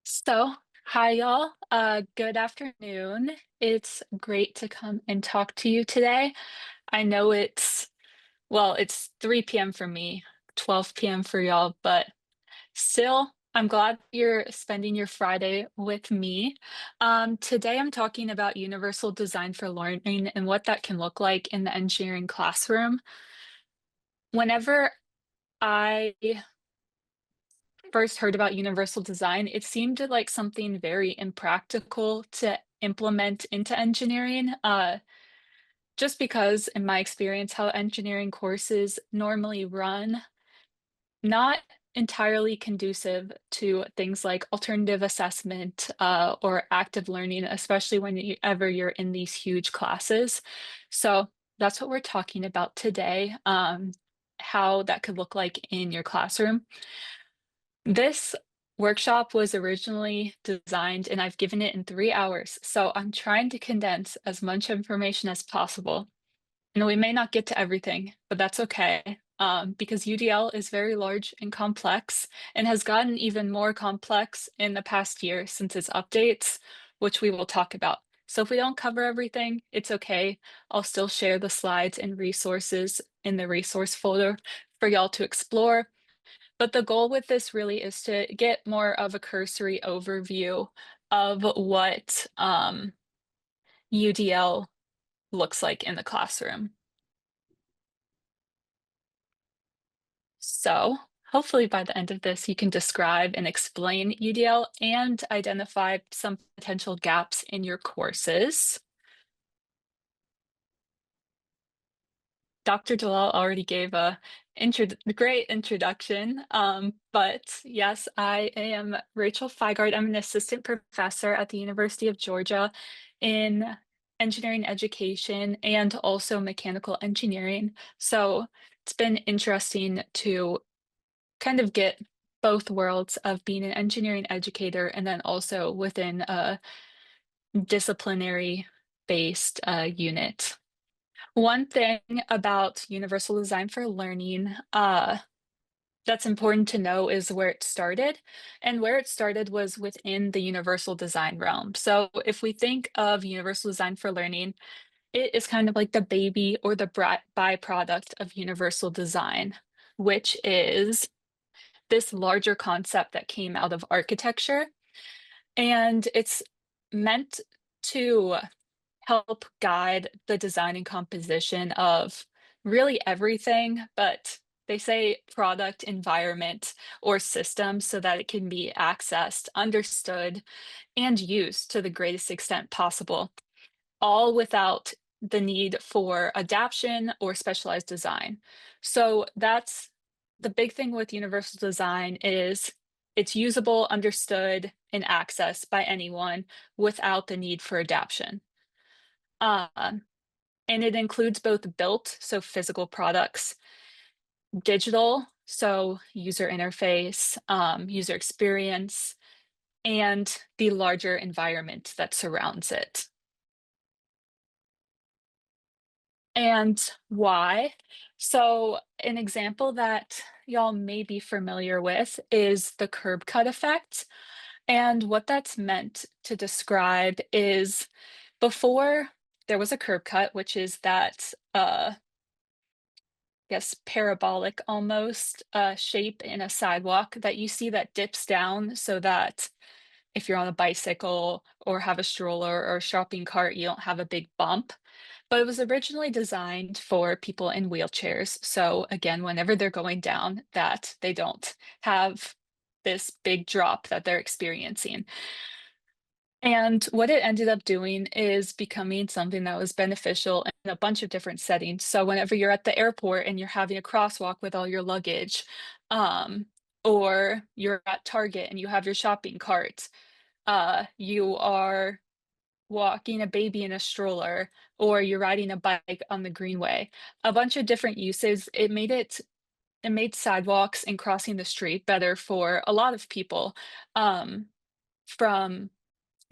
So, hi y'all. Good afternoon. It's great to come and talk to you today. I know it's 3 p.m. for me, 12 p.m. for y'all, but still, I'm glad you're spending your Friday with me. Today I'm talking about universal design for learning and what that can look like in the engineering classroom. Whenever I first heard about universal design, it seemed like something very impractical to implement into engineering. Just because, in my experience, how engineering courses normally run, not entirely conducive to things like alternative assessment or active learning, especially whenever you're in these huge classes. So that's what we're talking about today, how that could look like in your classroom. This workshop was originally designed and I've given it in 3 hours. So I'm trying to condense as much information as possible. And we may not get to everything, but that's okay. Because UDL is very large and complex and has gotten even more complex in the past year since its updates, which we will talk about. So if we don't cover everything, it's okay. I'll still share the slides and resources in the resource folder for y'all to explore. But the goal with this really is to get more of a cursory overview of what UDL looks like in the classroom. So hopefully by the end of this, you can describe and explain UDL and identify some potential gaps in your courses. Dr. Dalal already gave a great introduction, but yes, I am Rachel Figard. I'm an assistant professor at the University of Georgia in engineering education and also mechanical engineering. So it's been interesting to kind of get both worlds of being an engineering educator and then also within a disciplinary based unit. One thing about universal design for learning that's important to know is where it started. And where it started was within the universal design realm. So if we think of universal design for learning, it is kind of like the baby or the byproduct of universal design, which is this larger concept that came out of architecture. And it's meant to help guide the design and composition of really everything, but they say product, environment, or system so that it can be accessed, understood, and used to the greatest extent possible, all without the need for adaptation or specialized design. So that's the big thing with universal design is it's usable, understood, and accessed by anyone without the need for adaptation. Um, and it includes both built, so physical products, digital, so user interface, user experience, and the larger environment that surrounds it. And why? So, an example that y'all may be familiar with is the curb cut effect. And what that's meant to describe is before there was a curb cut, which is that guess parabolic almost shape in a sidewalk that you see that dips down so that if you're on a bicycle or have a stroller or a shopping cart, you don't have a big bump. But it was originally designed for people in wheelchairs. So again, whenever they're going down, that they don't have this big drop that they're experiencing. And what it ended up doing is becoming something that was beneficial in a bunch of different settings. So whenever you're at the airport and you're having a crosswalk with all your luggage, um, or you're at Target and you have your shopping cart, you are walking a baby in a stroller, or you're riding a bike on the greenway. A bunch of different uses. It made sidewalks and crossing the street better for a lot of people, from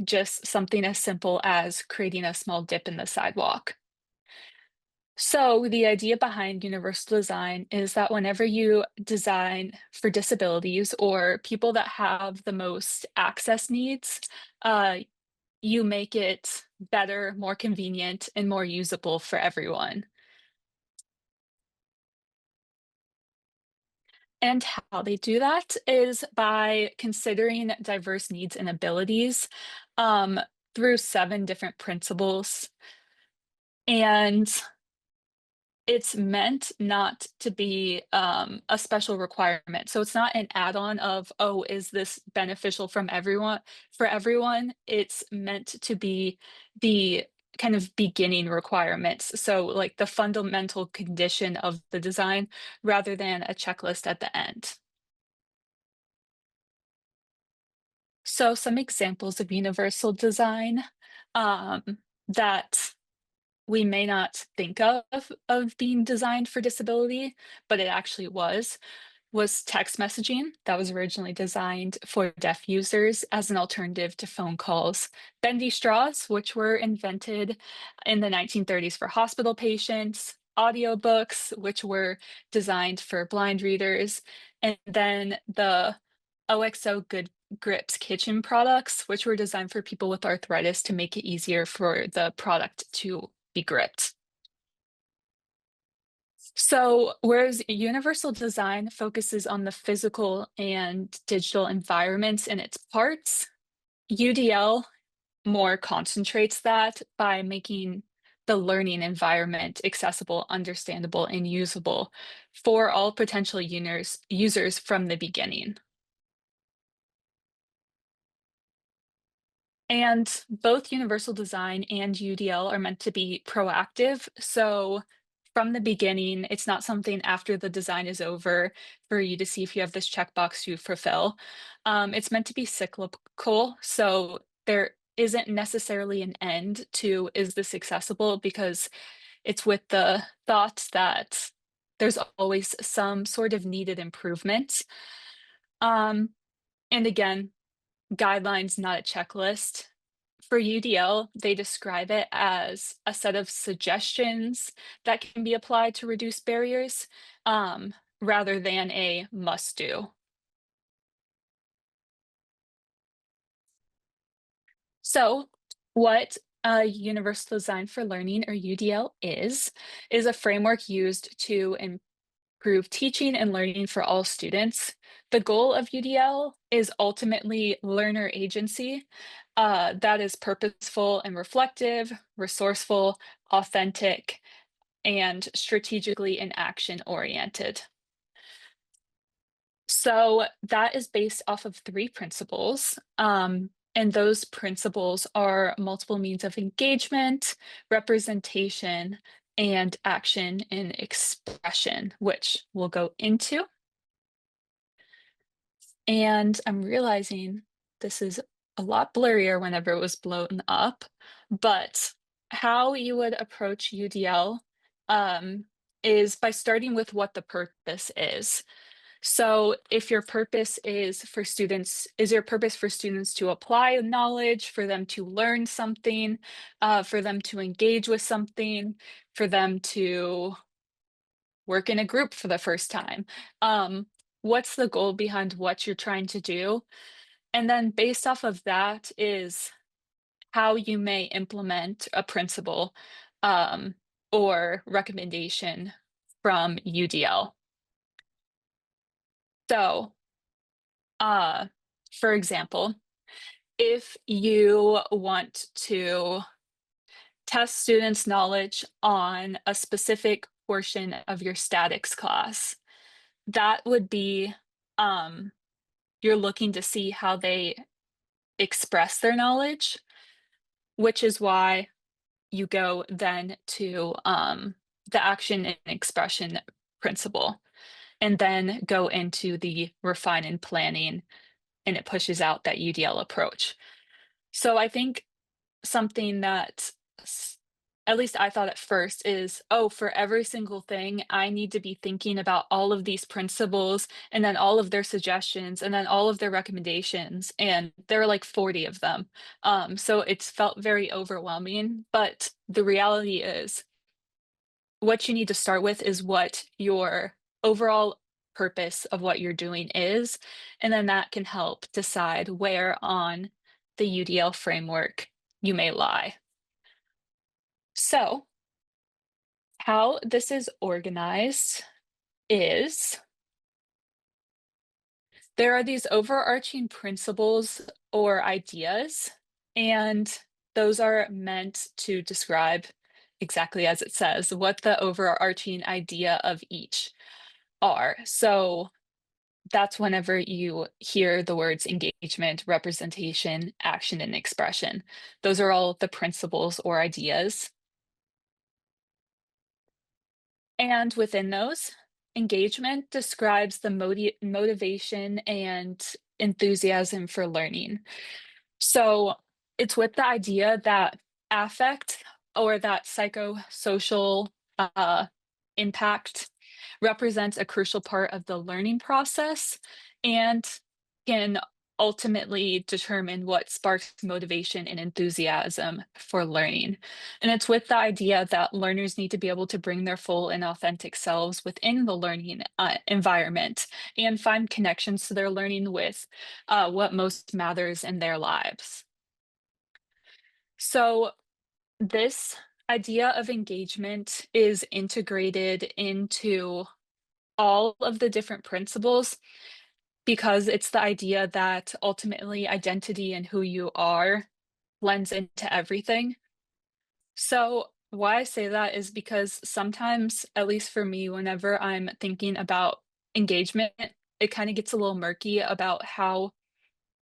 just something as simple as creating a small dip in the sidewalk. So, the idea behind universal design is that whenever you design for disabilities or people that have the most access needs, uh, you make it better, more convenient, and more usable for everyone. And how they do that is by considering diverse needs and abilities um, through 7 different principles. And it's meant not to be, a special requirement, so it's not an add-on of, "Oh, is this beneficial from everyone for everyone?" It's meant to be the kind of beginning requirements, so, like, the fundamental condition of the design rather than a checklist at the end. So some examples of universal design, that we may not think of being designed for disability, but it actually was text messaging that was originally designed for deaf users as an alternative to phone calls. Bendy straws, which were invented in the 1930s for hospital patients. Audiobooks, which were designed for blind readers. And then the OXO Good Grips kitchen products, which were designed for people with arthritis to make it easier for the product to be gripped. So, whereas universal design focuses on the physical and digital environments and its parts, UDL more concentrates that by making the learning environment accessible, understandable, and usable for all potential users from the beginning. And both universal design and UDL are meant to be proactive. So from the beginning, it's not something after the design is over for you to see if you have this checkbox to fulfill. It's meant to be cyclical. So there isn't necessarily an end to is this accessible because it's with the thought that there's always some sort of needed improvement. Um, and again, guidelines, not a checklist. For UDL, they describe it as a set of suggestions that can be applied to reduce barriers, rather than a must do. So, what a Universal Design for Learning or UDL is a framework used to improve teaching and learning for all students. The goal of UDL is ultimately learner agency that is purposeful and reflective, resourceful, authentic, and strategically and action oriented. So that is based off of 3 principles. And those principles are multiple means of engagement, representation, and action and expression, which we'll go into. And I'm realizing this is a lot blurrier whenever it was blown up, but how you would approach UDL is by starting with what the purpose is. So if your purpose is your purpose for students to apply knowledge, for them to learn something, for them to engage with something, for them to work in a group for the first time? What's the goal behind what you're trying to do? And then based off of that is how you may implement a principle um, or recommendation from UDL. So, uh, for example, if you want to test students' knowledge on a specific portion of your statics class, that would be um, you're looking to see how they express their knowledge, which is why you go then to the action and expression principle, and then go into the refine and planning, and it pushes out that UDL approach. So I think something that s- at least I thought at first is, oh, for every single thing, I need to be thinking about all of these principles and then all of their suggestions and then all of their recommendations. And there were like 40 of them. So it's felt very overwhelming. But the reality is, what you need to start with is what your overall purpose of what you're doing is, and then that can help decide where on the UDL framework you may lie. So, how this is organized is there are these overarching principles or ideas, and those are meant to describe exactly as it says what the overarching idea of each are. So that's whenever you hear the words engagement, representation, action, and expression. Those are all the principles or ideas. And within those, engagement describes the motivation and enthusiasm for learning. So it's with the idea that affect or that psychosocial uh, impact represents a crucial part of the learning process and can ultimately determine what sparks motivation and enthusiasm for learning. And it's with the idea that learners need to be able to bring their full and authentic selves within the learning environment and find connections to their learning with what most matters in their lives. So, this idea of engagement is integrated into all of the different principles because it's the idea that ultimately identity and who you are blends into everything. So, why I say that is because sometimes, at least for me, whenever I'm thinking about engagement, it kind of gets a little murky about how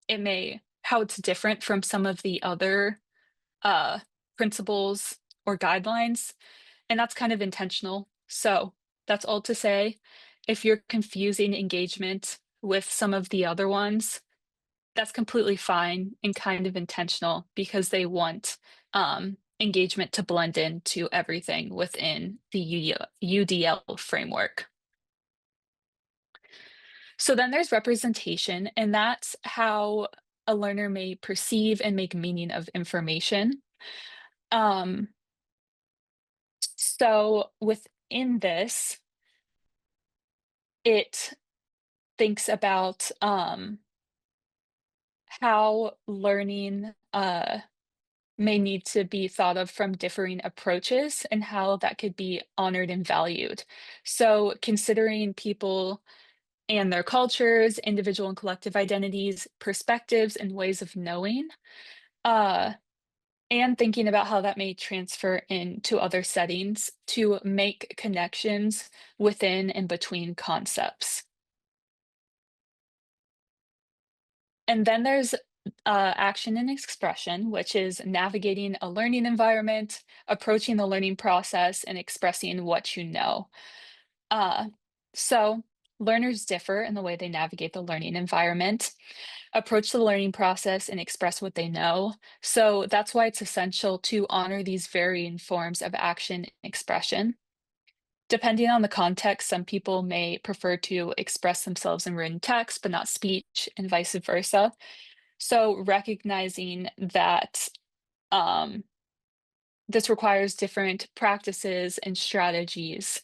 it's different from some of the other uh, principles or guidelines, and that's kind of intentional. So that's all to say, if you're confusing engagement with some of the other ones, that's completely fine and kind of intentional because they want engagement to blend into everything within the UDL framework. So then there's representation, and that's how a learner may perceive and make meaning of information. Um, So within this, it thinks about how learning may need to be thought of from differing approaches and how that could be honored and valued. So considering people and their cultures, individual and collective identities, perspectives, and ways of knowing. Uh, and thinking about how that may transfer into other settings to make connections within and between concepts. And then there's action and expression, which is navigating a learning environment, approaching the learning process, and expressing what you know. Uh, so, learners differ in the way they navigate the learning environment, approach the learning process, and express what they know. So, that's why it's essential to honor these varying forms of action and expression. Depending on the context, some people may prefer to express themselves in written text, but not speech, and vice versa. So, recognizing that um, this requires different practices and strategies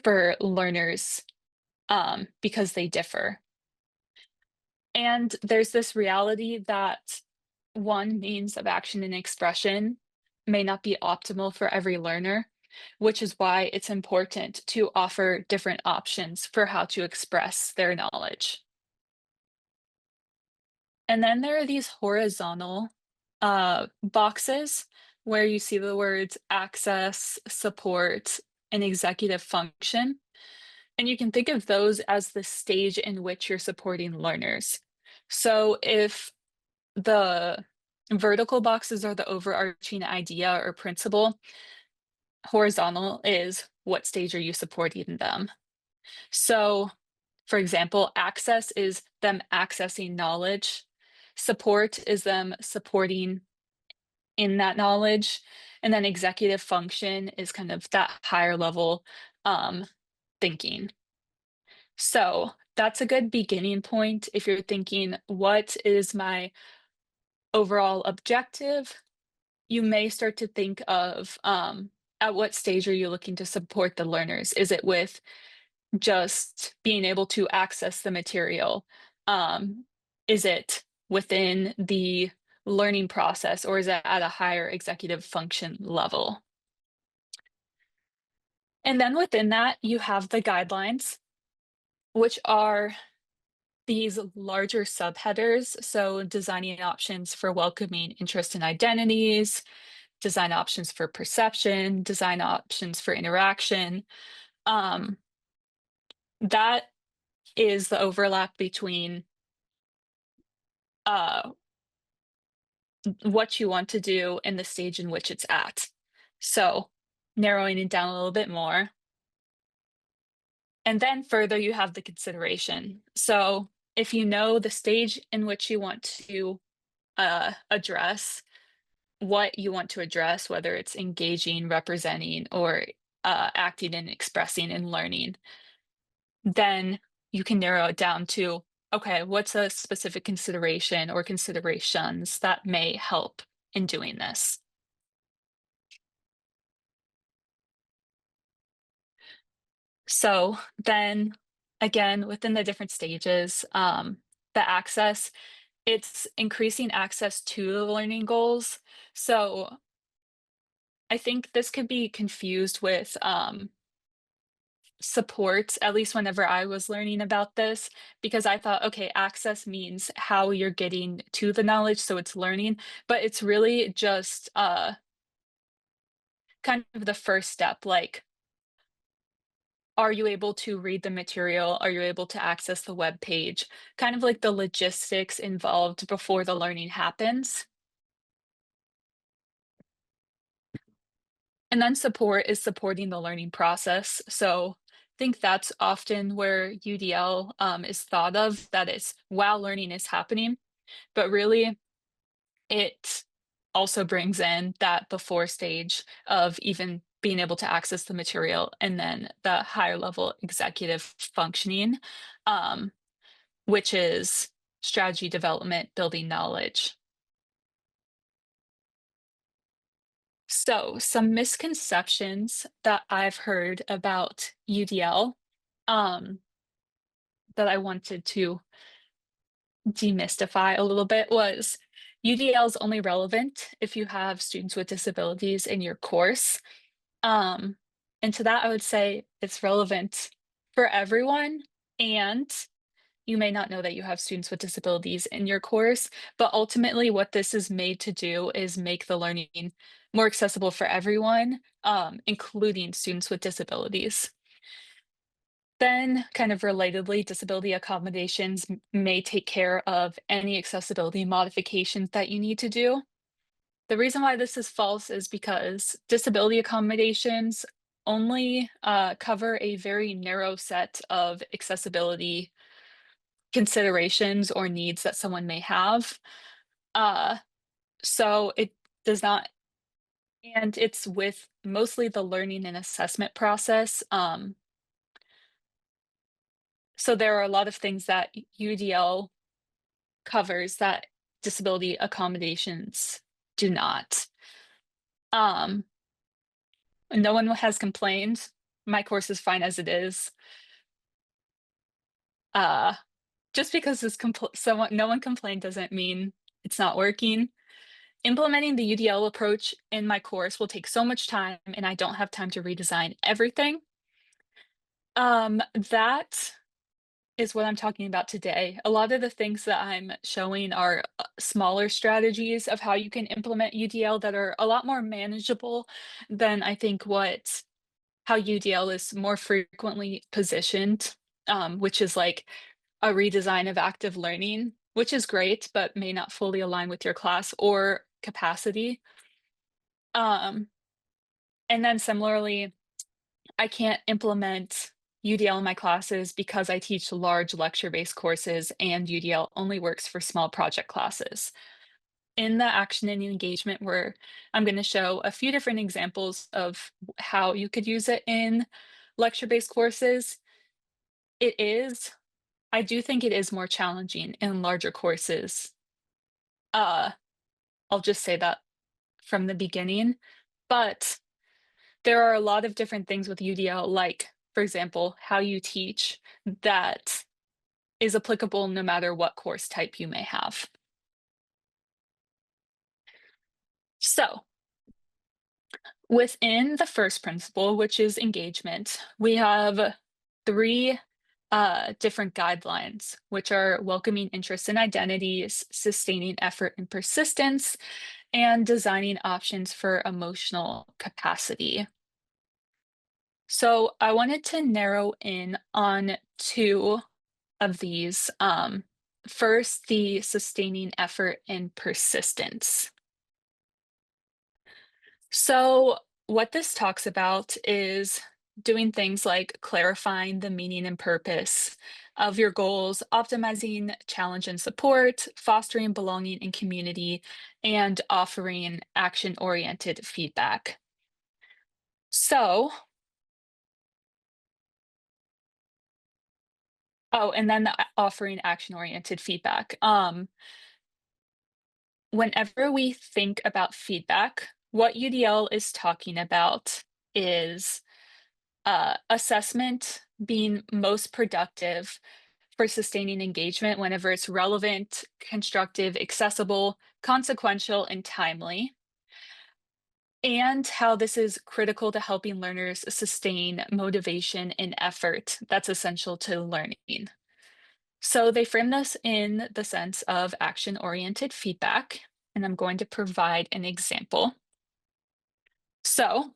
for learners because they differ. And there's this reality that one means of action and expression may not be optimal for every learner, which is why it's important to offer different options for how to express their knowledge. And then there are these horizontal boxes where you see the words access, support, and executive function. And you can think of those as the stage in which you're supporting learners. So if the vertical boxes are the overarching idea or principle, horizontal is what stage are you supporting them. So, for example, access is them accessing knowledge, support is them supporting in that knowledge, and then executive function is kind of that higher level um, thinking. So that's a good beginning point if you're thinking, what is my overall objective? You may start to think of at what stage are you looking to support the learners? Is it with just being able to access the material? Um, is it within the learning process, or is it at a higher executive function level? And then within that, you have the guidelines, which are these larger subheaders. So, designing options for welcoming interest and identities, design options for perception, design options for interaction. Um, that is the overlap between uh, what you want to do and the stage in which it's at. So, narrowing it down a little bit more. And then further, you have the consideration. So, if you know the stage in which you want to address what you want to address, whether it's engaging, representing, or acting and expressing and learning, then you can narrow it down to, okay, what's a specific consideration or considerations that may help in doing this? So then again, within the different stages, the access, it's increasing access to the learning goals. So I think this could be confused with support, at least whenever I was learning about this, because I thought, okay, access means how you're getting to the knowledge, so it's learning, but it's really just kind of the first step. Like, are you able to read the material? Are you able to access the web page? Kind of like the logistics involved before the learning happens. And then support is supporting the learning process. So I think that's often where UDL is thought of, that it's while learning is happening, but really it also brings in that before stage of even being able to access the material, and then the higher level executive functioning, um, which is strategy development, building knowledge. So, some misconceptions that I've heard about UDL, um, that I wanted to demystify a little bit was UDL is only relevant if you have students with disabilities in your course. Um, and to that, I would say it's relevant for everyone. And you may not know that you have students with disabilities in your course, but ultimately, what this is made to do is make the learning more accessible for everyone, including students with disabilities. Then, kind of relatedly, disability accommodations may take care of any accessibility modifications that you need to do. The reason why this is false is because disability accommodations only cover a very narrow set of accessibility considerations or needs that someone may have. Uh, so it does not, and it's with mostly the learning and assessment process. So there are a lot of things that UDL covers that disability accommodations do not. Um, no one has complained. My course is fine as it is. Uh, just because no one complained doesn't mean it's not working. Implementing the UDL approach in my course will take so much time, and I don't have time to redesign everything. That is what I'm talking about today. A lot of the things that I'm showing are smaller strategies of how you can implement UDL that are a lot more manageable than I think how UDL is more frequently positioned, which is like a redesign of active learning, which is great, but may not fully align with your class or capacity. Um, and then similarly, I can't implement UDL in my classes because I teach large lecture-based courses and UDL only works for small project classes. In the action and engagement, where I'm going to show a few different examples of how you could use it in lecture-based courses, it is, I do think it is more challenging in larger courses. Uh, I'll just say that from the beginning, but there are a lot of different things with UDL, like, for example, how you teach that is applicable no matter what course type you may have. So, within the first principle, which is engagement, we have three different guidelines, which are welcoming interests and identities, sustaining effort and persistence, and designing options for emotional capacity. So I wanted to narrow in on two of these. First, the sustaining effort and persistence. So, what this talks about is doing things like clarifying the meaning and purpose of your goals, optimizing challenge and support, fostering belonging and community, and offering action oriented feedback. So, oh, and then offering action oriented feedback. Whenever we think about feedback, what UDL is talking about is assessment being most productive for sustaining engagement whenever it's relevant, constructive, accessible, consequential, and timely, and how this is critical to helping learners sustain motivation and effort that's essential to learning. So they frame this in the sense of action oriented feedback, and I'm going to provide an example. So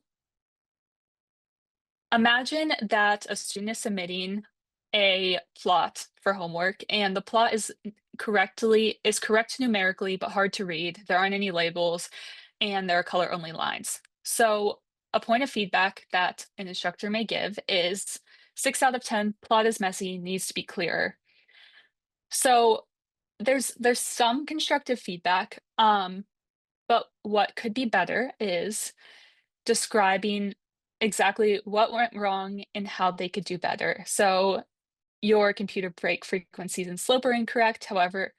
imagine that a student is submitting a plot for homework and the plot is correct numerically but hard to read. There aren't any labels and there are color only lines. So a point of feedback that an instructor may give is 6 out of 10, plot is messy, needs to be clearer. So there's some constructive feedback, but what could be better is describing exactly what went wrong and how they could do better. So your computer break frequencies and slope are incorrect. However,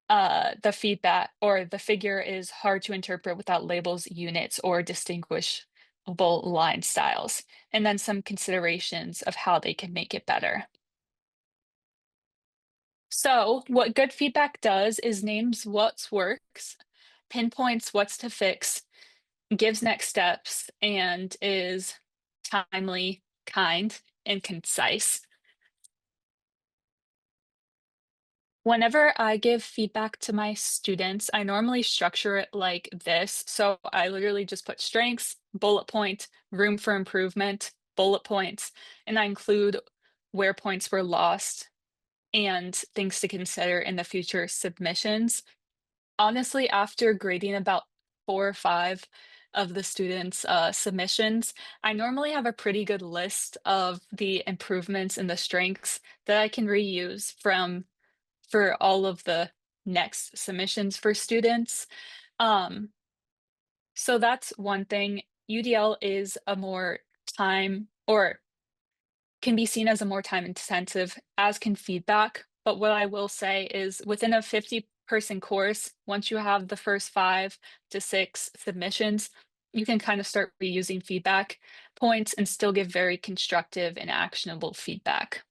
the feedback or the figure is hard to interpret without labels, units, or distinguishable line styles. And then some considerations of how they can make it better. So, what good feedback does is names what's works, pinpoints what's to fix, gives next steps, and is timely, kind, and concise. Whenever I give feedback to my students, I normally structure it like this. So I literally just put strengths, bullet point, room for improvement, bullet points, and I include where points were lost and things to consider in the future submissions. Honestly, after grading about 4 or 5 of the students' submissions, I normally have a pretty good list of the improvements and the strengths that I can reuse for all of the next submissions for students. Um, so that's one thing. UDL is a more time or can be seen as a more time intensive, as can feedback. But what I will say is within a 50-person course, once you have the first 5 to 6 submissions, you can kind of start reusing feedback points and still give very constructive and actionable feedback.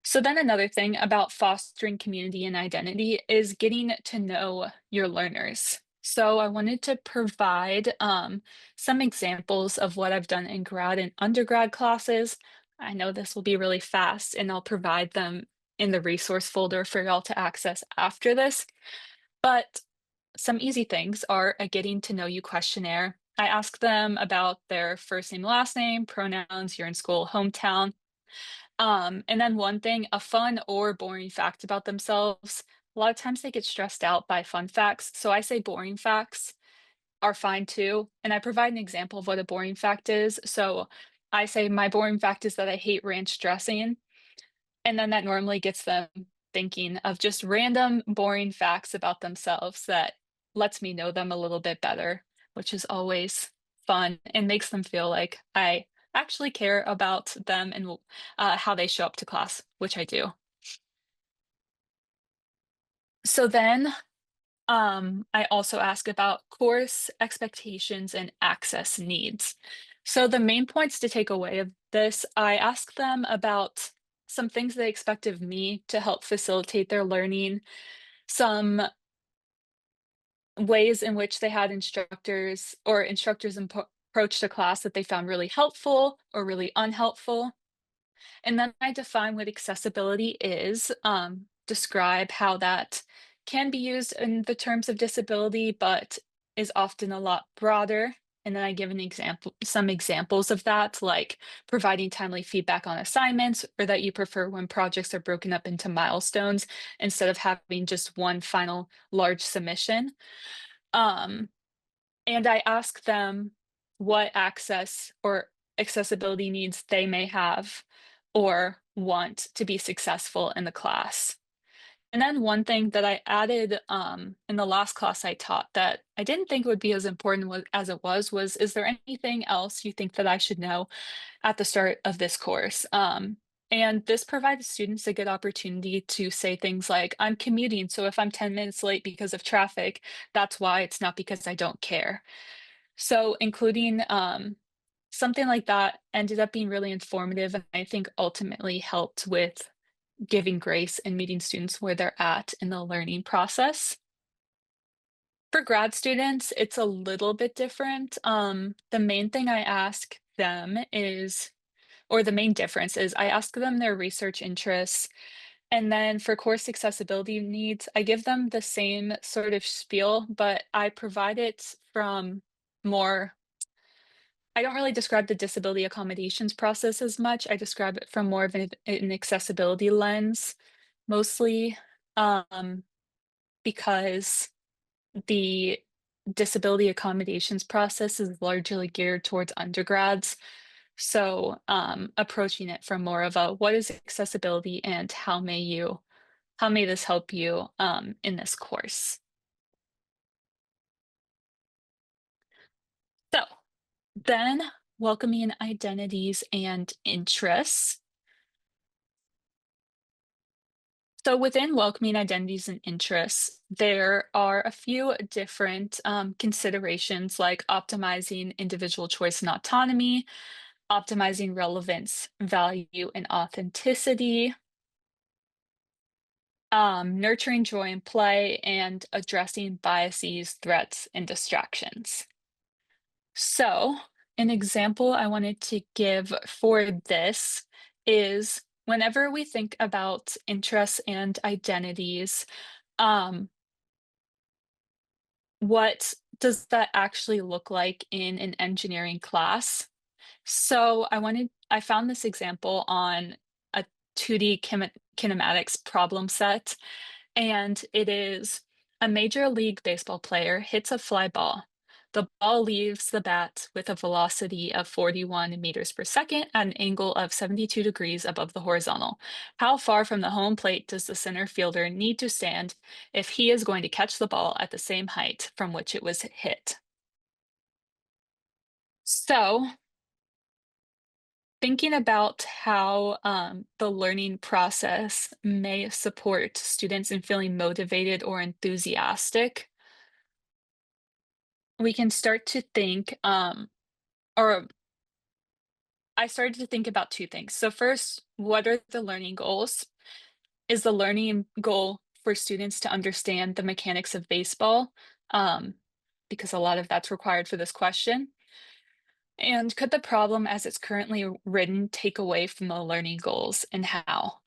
So then another thing about fostering community and identity is getting to know your learners. So I wanted to provide some examples of what I've done in grad and undergrad classes. I know this will be really fast and I'll provide them in the resource folder for y'all to access after this. But some easy things are a getting to know you questionnaire. I ask them about their first name, last name, pronouns, year in school, hometown, and then one thing, a fun or boring fact about themselves. A lot of times they get stressed out by fun facts. So I say boring facts are fine too. And I provide an example of what a boring fact is. So I say, my boring fact is that I hate ranch dressing. And then that normally gets them thinking of just random boring facts about themselves that lets me know them a little bit better, which is always fun and makes them feel like I actually care about them and how they show up to class, which I do. So then I also ask about course expectations and access needs. So the main points to take away of this, I ask them about some things they expect of me to help facilitate their learning, some ways in which they had instructors or instructors approached a class that they found really helpful or really unhelpful. And then I define what accessibility is, describe how that can be used in the terms of disability, but is often a lot broader. And then I give some examples of that, like providing timely feedback on assignments, or that you prefer when projects are broken up into milestones instead of having just one final large submission. Um, and I ask them what access or accessibility needs they may have or want to be successful in the class. And then one thing that I added in the last class I taught that I didn't think would be as important as it was, is there anything else you think that I should know at the start of this course? And this provides students a good opportunity to say things like, I'm commuting, so if I'm 10 minutes late because of traffic, that's why, it's not because I don't care. So including something like that ended up being really informative and I think ultimately helped with giving grace and meeting students where they're at in the learning process. For grad students, it's a little bit different. The main thing I ask them is, or the main difference is, I ask them their research interests. And then for course accessibility needs, I give them the same sort of spiel, but I provide it from more I don't really describe the disability accommodations process as much. I describe it from more of an accessibility lens, mostly, um, because the disability accommodations process is largely geared towards undergrads. So, approaching it from more of a what is accessibility and how may this help you in this course? So then welcoming identities and interests. So within welcoming identities and interests, there are a few different considerations like optimizing individual choice and autonomy, optimizing relevance, value, and authenticity, nurturing joy and play, and addressing biases, threats, and distractions. So, an example I wanted to give for this is whenever we think about interests and identities, um, what does that actually look like in an engineering class? So I found this example on a 2D kinematics problem set, and it is a Major League Baseball player hits a fly ball. The ball leaves the bat with a velocity of 41 meters per second at an angle of 72 degrees above the horizontal. How far from the home plate does the center fielder need to stand if he is going to catch the ball at the same height from which it was hit? So, thinking about how the learning process may support students in feeling motivated or enthusiastic, we can start to think, or I started to think about two things. So, first, what are the learning goals? Is the learning goal for students to understand the mechanics of baseball? Um, because a lot of that's required for this question. And could the problem as it's currently written take away from the learning goals and how?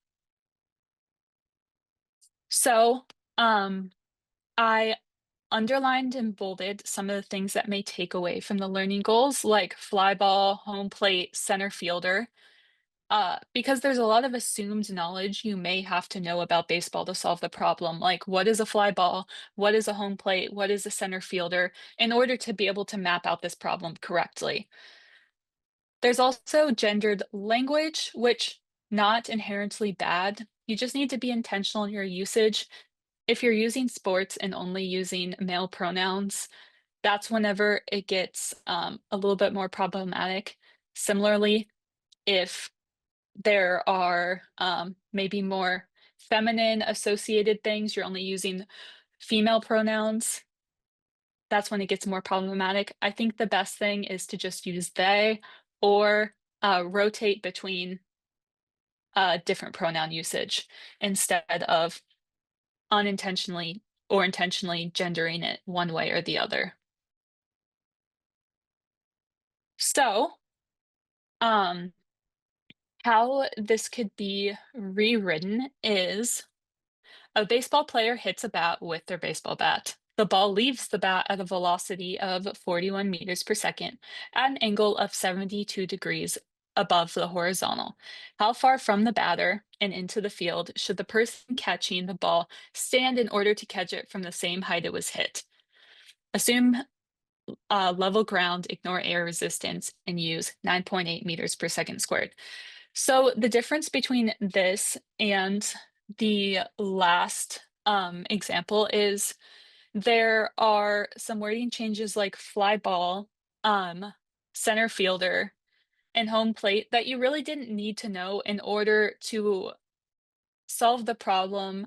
So, um, I underlined and bolded some of the things that may take away from the learning goals, like fly ball, home plate, center fielder, because there's a lot of assumed knowledge you may have to know about baseball to solve the problem. Like, what is a fly ball? What is a home plate? What is a center fielder? In order to be able to map out this problem correctly. There's also gendered language, which not inherently bad. You just need to be intentional in your usage. If you're using sports and only using male pronouns, that's whenever it gets a little bit more problematic. Similarly, if there are maybe more feminine associated things, you're only using Female pronouns, that's when it gets more problematic. I think the best thing is to just use they or rotate between different pronoun usage instead of unintentionally or intentionally gendering it one way or the other. So, um, how this could be rewritten is a baseball player hits a bat with their baseball bat. The ball leaves the bat at a velocity of 41 meters per second at an angle of 72 degrees above the horizontal. How far from the batter and into the field should the person catching the ball stand in order to catch it from the same height it was hit? Assume level ground, ignore air resistance, and use 9.8 meters per second squared. So the difference between this and the last example is there are some wording changes like fly ball, um, center fielder, and home plate that you really didn't need to know in order to solve the problem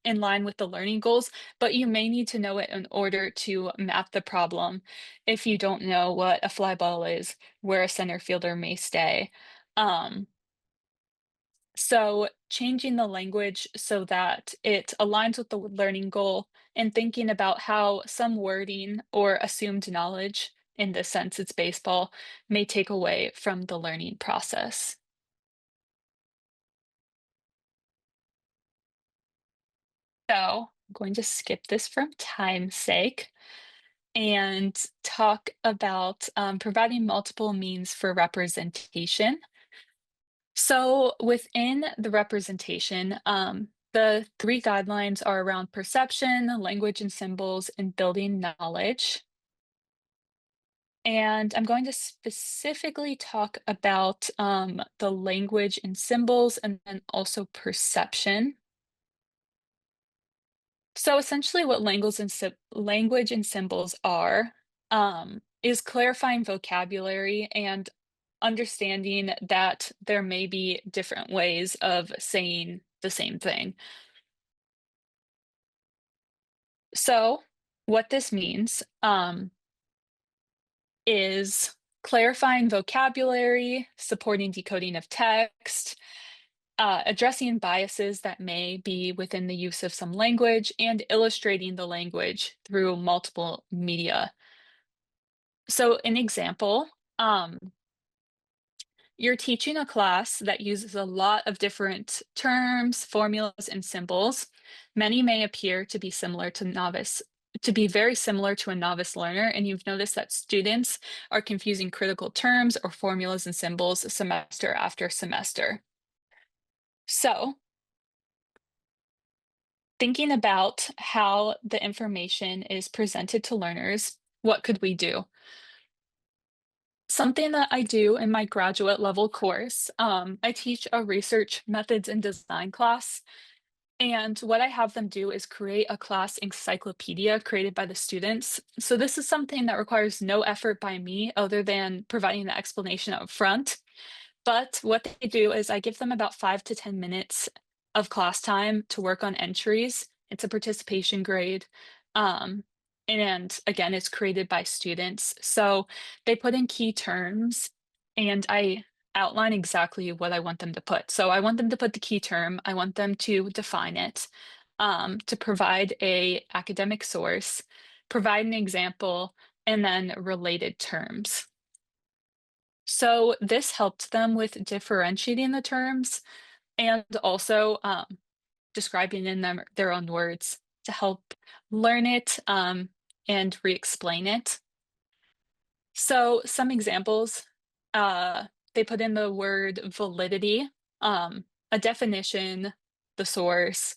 in line with the learning goals, but you may need to know it in order to map the problem if you don't know what a fly ball is, where a center fielder may stay. Um, so changing the language so that it aligns with the learning goal and thinking about how some wording or assumed knowledge, in this sense it's baseball, may take away from the learning process. So I'm going to skip this from time's sake and talk about providing multiple means for representation. So within the representation, the three guidelines are around perception, language and symbols, and building knowledge. And I'm going to specifically talk about the language and symbols and then also perception. So essentially what language and symbols are is clarifying vocabulary and understanding that there may be different ways of saying the same thing. So what this means is clarifying vocabulary, supporting decoding of text, addressing biases that may be within the use of some language, and illustrating the language through multiple media. So, an example, um, you're teaching a class that uses a lot of different terms, formulas, and symbols. Many may appear to be to be very similar to a novice learner, and you've noticed that students are confusing critical terms or formulas and symbols semester after semester. So, thinking about how the information is presented to learners, what could we do? Something that I do in my graduate level course, I teach a research methods and design class. And what I have them do is create a class encyclopedia created by the students. So this is something that requires no effort by me other than providing the explanation up front. But what they do is I give them about 5 to 10 minutes of class time to work on entries. It's a participation grade. Um, and again, it's created by students. So they put in key terms and I outline exactly what I want them to put. So I want them to put the key term, I want them to define it, to provide a academic source, provide an example, and then related terms. So this helped them with differentiating the terms and also describing in their own words to help learn it and re-explain it. So some examples, uh, they put in the word validity, a definition, the source,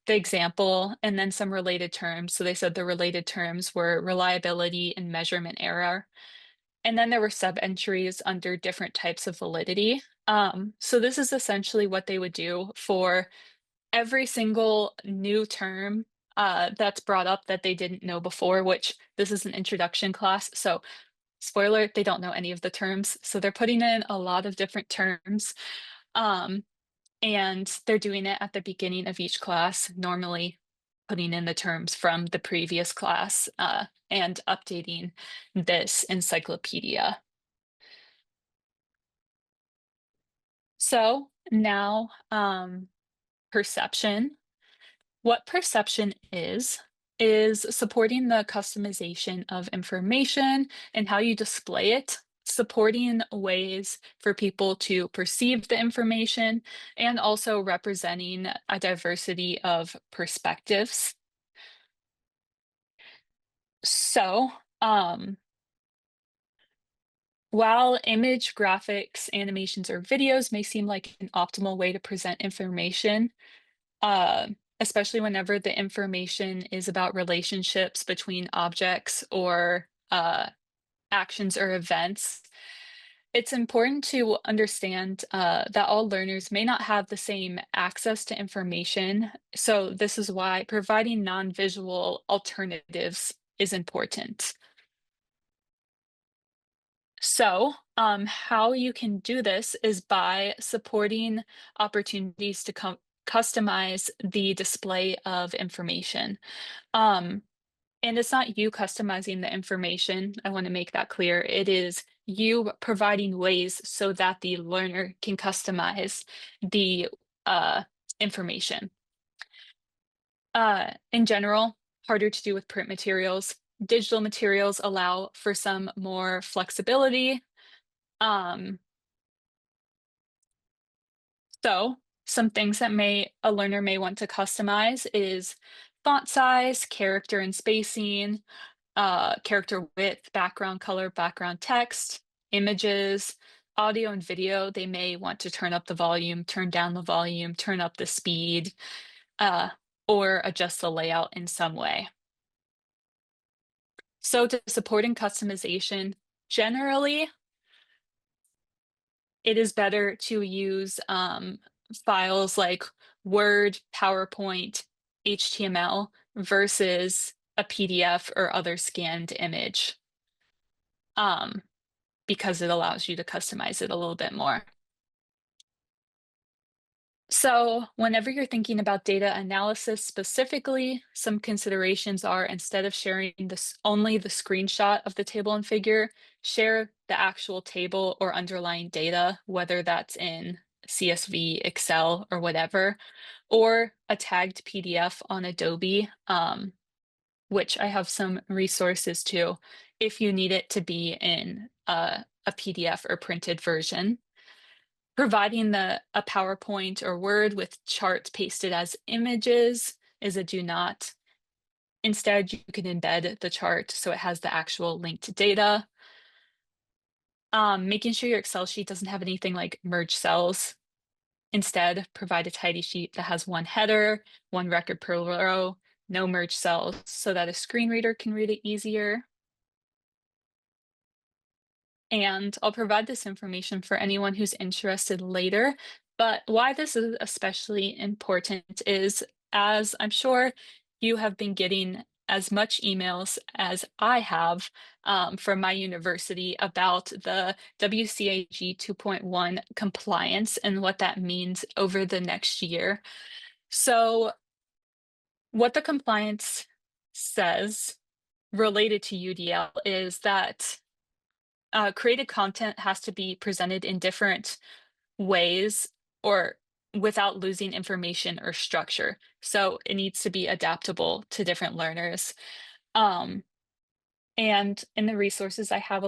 the example, and then some related terms. So they said the related terms were reliability and measurement error. And then there were sub-entries under different types of validity. So this is essentially what they would do for every single new term that's brought up that they didn't know before, which this is an introduction class. So spoiler, they don't know any of the terms. So they're putting in a lot of different terms. Um, and they're doing it at the beginning of each class, normally putting in the terms from the previous class and updating this encyclopedia. So now, perception. What perception is supporting the customization of information and how you display it, supporting ways for people to perceive the information, and also representing a diversity of perspectives. So, while image, graphics, animations, or videos may seem like an optimal way to present information, uh, especially whenever the information is about relationships between objects or actions or events, it's important to understand that all learners may not have the same access to information. So, this is why providing non visual alternatives is important. So, how you can do this is by supporting opportunities to customize the display of information. Um, and it's not you customizing the information. I want to make that clear. It is you providing ways so that the learner can customize the information. In general, harder to do with print materials. Digital materials allow for some more flexibility. Um, so some things that may a learner may want to customize is font size, character and spacing, character width, background color, background text, images, audio and video. They may want to turn up the volume, turn down the volume, turn up the speed, uh, or adjust the layout in some way. So to supporting customization, generally, it is better to use files like Word, PowerPoint, HTML versus a PDF or other scanned image, um, because it allows you to customize it a little bit more. So, whenever you're thinking about data analysis specifically, some considerations are instead of sharing this only the screenshot of the table and figure, share the actual table or underlying data, whether that's in CSV, Excel, or whatever, or a tagged PDF on Adobe, which I have some resources to if you need it to be in a PDF or printed version. Providing a PowerPoint or Word with charts pasted as images is a do not. Instead, you can embed the chart so it has the actual linked data. Making sure your Excel sheet doesn't have anything like merge cells. Instead, provide a tidy sheet that has one header, one record per row, no merge cells, so that a screen reader can read it easier. And I'll provide this information for anyone who's interested later. But why this is especially important is, as I'm sure you have been getting as much emails as I have from my university about the WCAG 2.1 compliance and what that means over the next year. So, what the compliance says related to UDL is that created content has to be presented in different ways or without losing information or structure. So it needs to be adaptable to different learners. Um, and in the resources, I have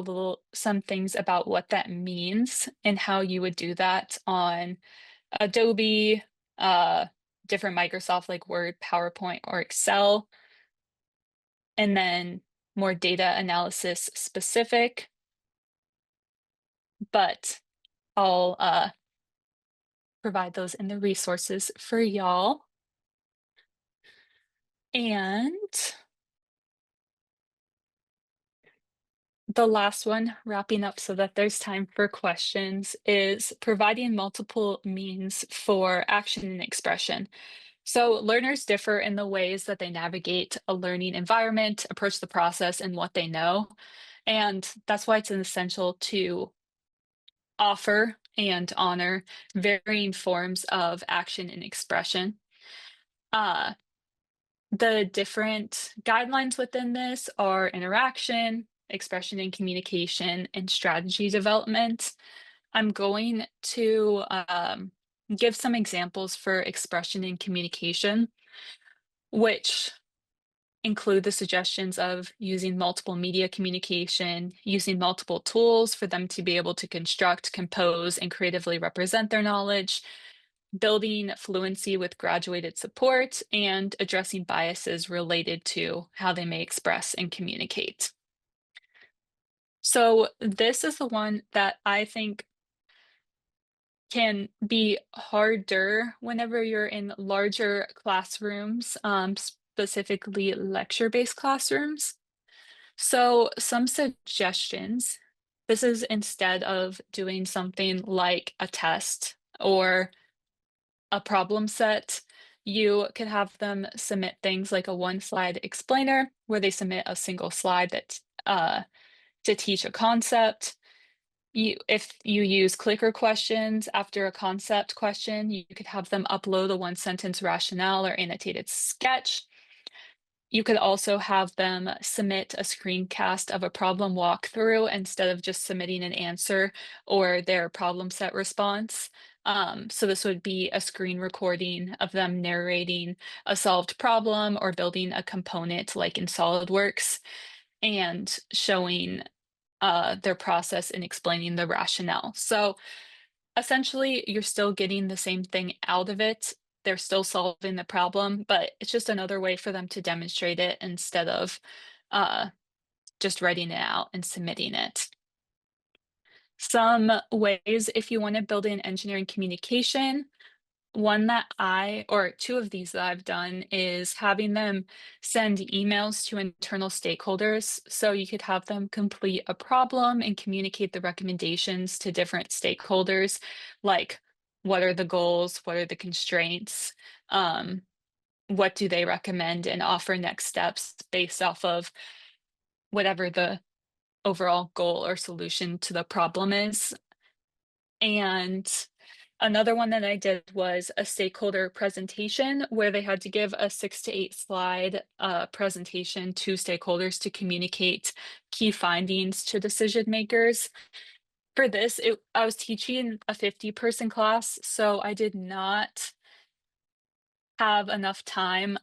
some things about what that means and how you would do that on Adobe, uh, different Microsoft like Word, PowerPoint, or Excel, and then more data analysis specific. But I'll provide those in the resources for y'all. And the last one, wrapping up so that there's time for questions, is providing multiple means for action and expression. So learners differ in the ways that they navigate a learning environment, approach the process, and what they know. And that's why it's essential to offer and honor varying forms of action and expression. Uh, The different guidelines within this are interaction, expression and communication, and strategy development. I'm going to give some examples for expression and communication, which include the suggestions of using multiple media communication, using multiple tools for them to be able to construct, compose, and creatively represent their knowledge, building fluency with graduated support, and addressing biases related to how they may express and communicate. So, this is the one that I think can be harder whenever you're in larger classrooms, specifically lecture-based classrooms. So, some suggestions. This is instead of doing something like a test or a problem set, you could have them submit things like a one-slide explainer where they submit a single slide that to teach a concept. If you use clicker questions after a concept question, you could have them upload a one-sentence rationale or annotated sketch. You could also have them submit a screencast of a problem walkthrough instead of just submitting an answer or their problem set response. So this would be a screen recording of them narrating a solved problem or building a component like in SolidWorks and showing their process and explaining the rationale. So essentially, you're still getting the same thing out of it. They're still solving the problem, but it's just another way for them to demonstrate it instead of uh, just writing it out and submitting it. Some ways, if you want to build in engineering communication, one that or two of these that I've done is having them send emails to internal stakeholders. So you could have them complete a problem and communicate the recommendations to different stakeholders, like what are the goals, what are the constraints, um, what do they recommend, and offer next steps based off of whatever the overall goal or solution to the problem is. And another one that I did was a stakeholder presentation where they had to give a 6 to 8 slide presentation to stakeholders to communicate key findings to decision makers. For this, I was teaching a 50-person class, so I did not have enough time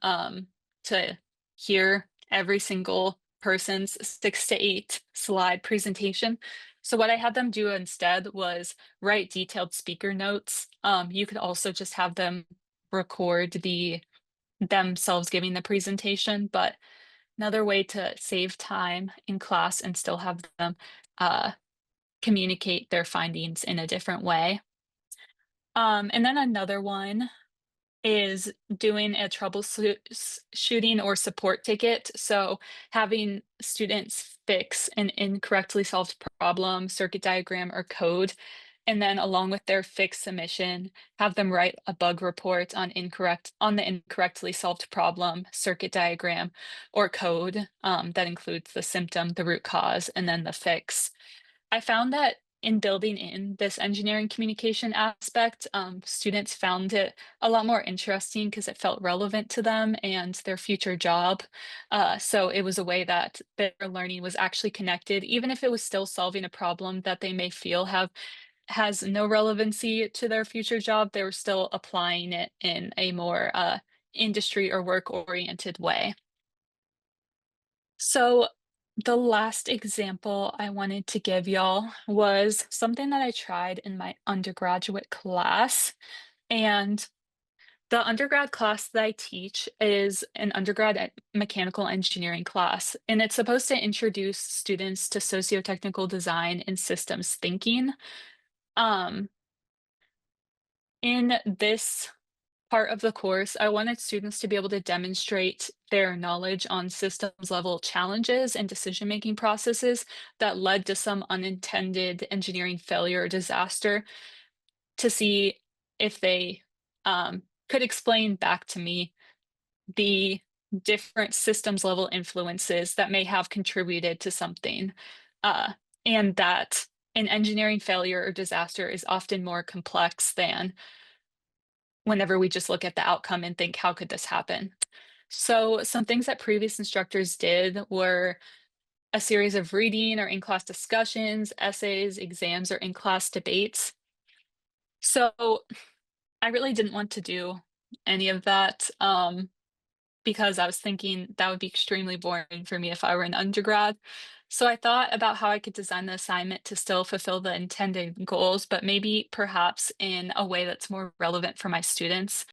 to hear every single person's 6 to 8 slide presentation. So what I had them do instead was write detailed speaker notes. You could also just have them record themselves giving the presentation, but another way to save time in class and still have them uh, communicate their findings in a different way. And then another one is doing a shooting or support ticket. So having students fix an incorrectly solved problem, circuit diagram, or code, and then along with their fix submission, have them write a bug report on the incorrectly solved problem, circuit diagram, or code that includes the symptom, the root cause, and then the fix. I found that in building in this engineering communication aspect, students found it a lot more interesting because it felt relevant to them and their future job. So it was a way that their learning was actually connected, even if it was still solving a problem that they may feel has no relevancy to their future job. They were still applying it in a more industry or work oriented way. So the last example I wanted to give y'all was something that I tried in my undergraduate class. And the undergrad class that I teach is an mechanical engineering class, and it's supposed to introduce students to socio-technical design and systems thinking. Um, in this part of the course, I wanted students to be able to demonstrate their knowledge on systems level challenges and decision-making processes that led to some unintended engineering failure or disaster to see if they could explain back to me the different systems level influences that may have contributed to something, uh, and that an engineering failure or disaster is often more complex than whenever we just look at the outcome and think, how could this happen? So, some things that previous instructors did were a series of reading or in class discussions, essays, exams, or in class debates. So, I really didn't want to do any of that because I was thinking that would be extremely boring for me if I were an undergrad. So, I thought about how I could design the assignment to still fulfill the intended goals, but maybe perhaps in a way that's more relevant for my students.